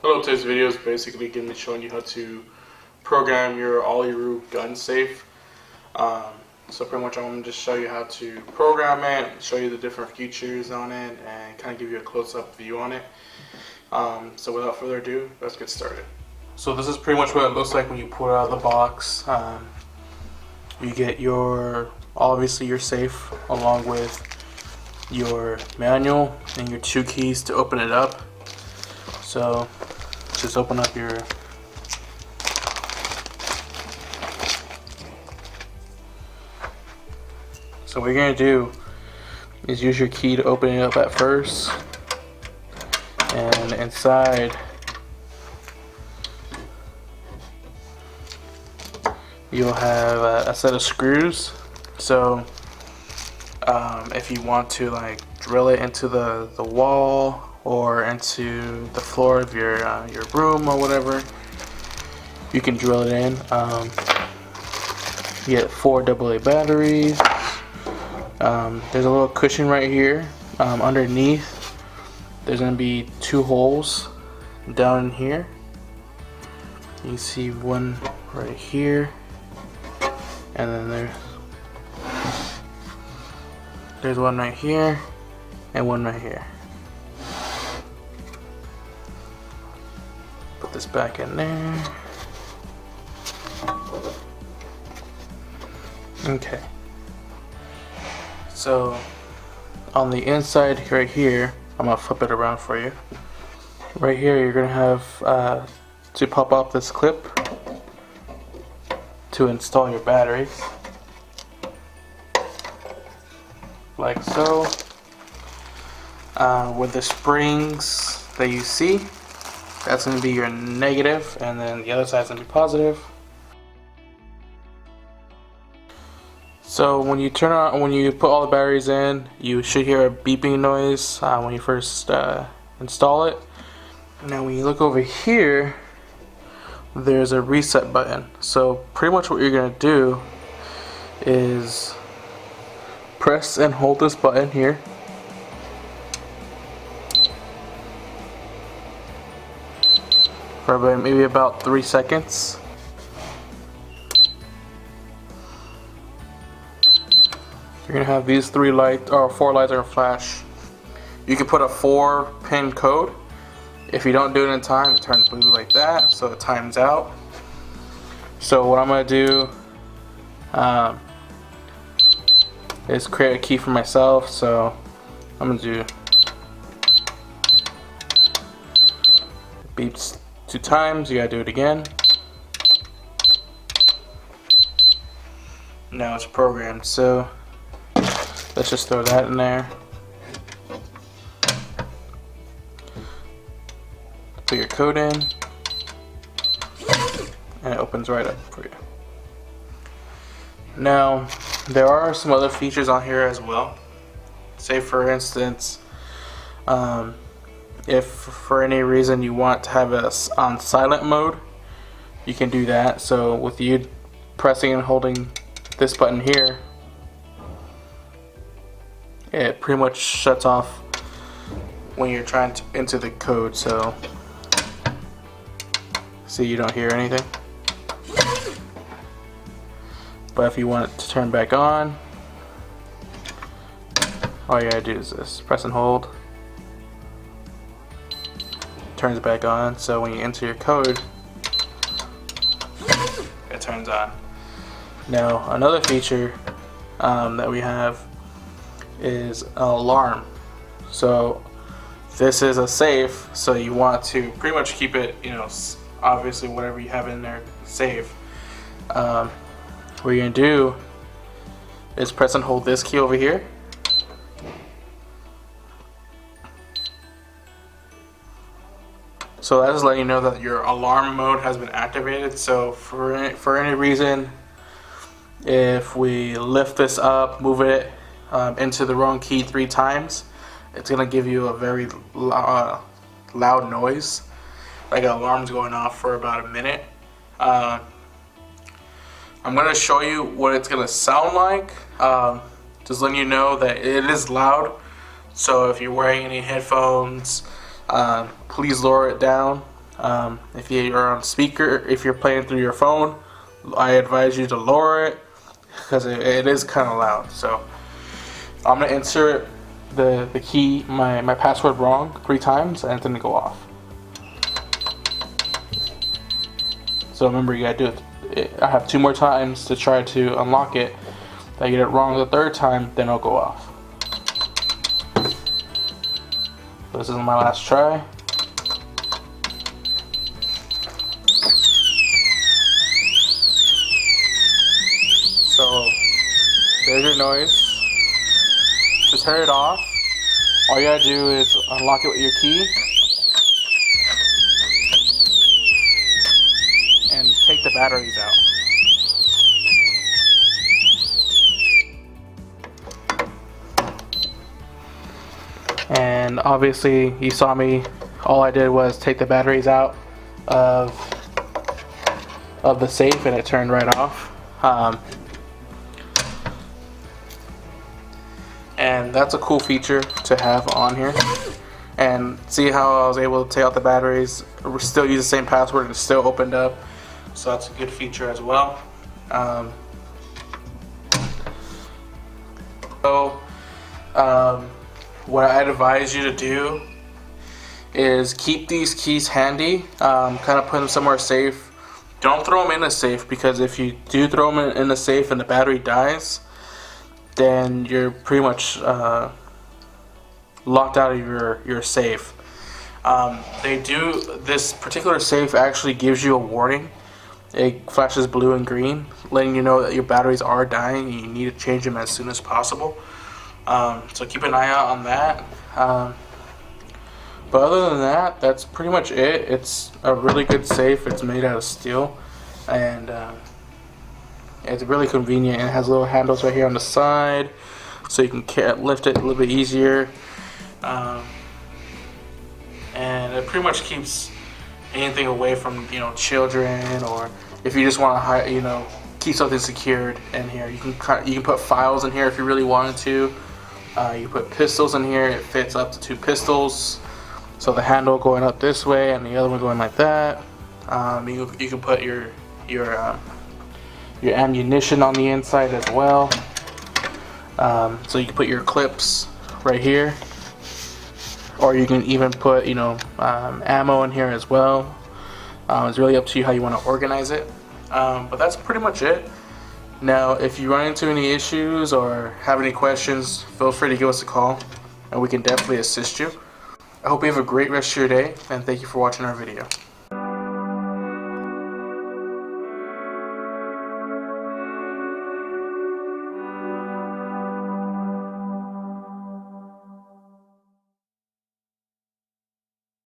Hello, today's video is basically going to be showing you how to program your Ollieroo gun safe. So pretty much I'm going to just show you how to program it, show you the different features on it, and kind of give you a close-up view on it. So without further ado, let's get started. So this is pretty much what it looks like when you pull it out of the box. You get obviously your safe along with your manual and your 2 keys to open it up. So just open up your So what you're going to do is use your key to open it up at first, and inside you'll have a set of screws. So if you want to like drill it into the wall or into the floor of your room or whatever, you can drill it in. You get 4 AA batteries. There's a little cushion right here. Underneath there's going to be 2 holes down in here. You can see one right here, and then there's one right here and one right here. Put this back in there. Okay. So on the inside right here, I'm gonna flip it around for you. Right here, you're gonna have to pop off this clip to install your batteries, like so. With the springs that you see, that's going to be your negative, and then the other side's going to be positive. So when you put all the batteries in, you should hear a beeping noise when you first install it. Now when you look over here, there's a reset button. So pretty much what you're going to do is press and hold this button here. For maybe about 3 seconds. You're gonna have these 4 lights are gonna flash. You can put a 4-pin code. If you don't do it in time, it turns blue like that, so it times out. So what I'm gonna do is create a key for myself. So I'm gonna do beeps 2 times. You gotta do it again. Now it's programmed, so let's just throw that in there. Put your code in, and it opens right up for you. Now there are some other features on here as well. Say for instance, if for any reason you want to have it on silent mode, you can do that. So with you pressing and holding this button here, it pretty much shuts off when you're trying to enter the code. So see, you don't hear anything. But if you want it to turn back on, all you gotta do is this: press and hold. Turns back on. So when you enter your code, it turns on. Now another feature that we have is an alarm. So this is a safe, so you want to pretty much keep it, obviously whatever you have in there safe. What you're gonna do is press and hold this key over here. So that is letting you know that your alarm mode has been activated. So for any reason, if we lift this up, move it into the wrong key 3 times, it's gonna give you a very loud noise, like an alarm's going off for about a minute. I'm gonna show you what it's gonna sound like. Just letting you know that it is loud. So if you're wearing any headphones, please lower it down. If you're on speaker, if you're playing through your phone, I advise you to lower it because it is kind of loud. So I'm gonna insert the key, my password wrong 3 times, and it's gonna go off. So remember, you gotta do it. I have 2 more times to try to unlock it. If I get it wrong the 3rd time, then it'll go off. This is my last try. So there's your noise. To turn it off, all you gotta do is unlock it with your key and take the batteries out. And obviously you saw me, all I did was take the batteries out of the safe and it turned right off. And that's a cool feature to have on here. And see how I was able to take out the batteries, still use the same password, and it still opened up. So that's a good feature as well. What I'd advise you to do is keep these keys handy, kind of put them somewhere safe. Don't throw them in a safe, because if you do throw them in a safe and the battery dies, then you're pretty much locked out of your safe. This particular safe actually gives you a warning. It flashes blue and green, letting you know that your batteries are dying and you need to change them as soon as possible. So keep an eye out on that. But other than that, that's pretty much it. It's a really good safe. It's made out of steel, and it's really convenient. And it has little handles right here on the side, so you can lift it a little bit easier. And it pretty much keeps anything away from children, or if you just want to keep something secured in here. You can put files in here if you really wanted to. You put pistols in here. It fits up to 2 pistols. So the handle going up this way and the other one going like that. You can put your ammunition on the inside as well. So you can put your clips right here, or you can even put ammo in here as well. It's really up to you how you want to organize it. But that's pretty much it. Now, if you run into any issues or have any questions, feel free to give us a call, and we can definitely assist you. I hope you have a great rest of your day, and thank you for watching our video.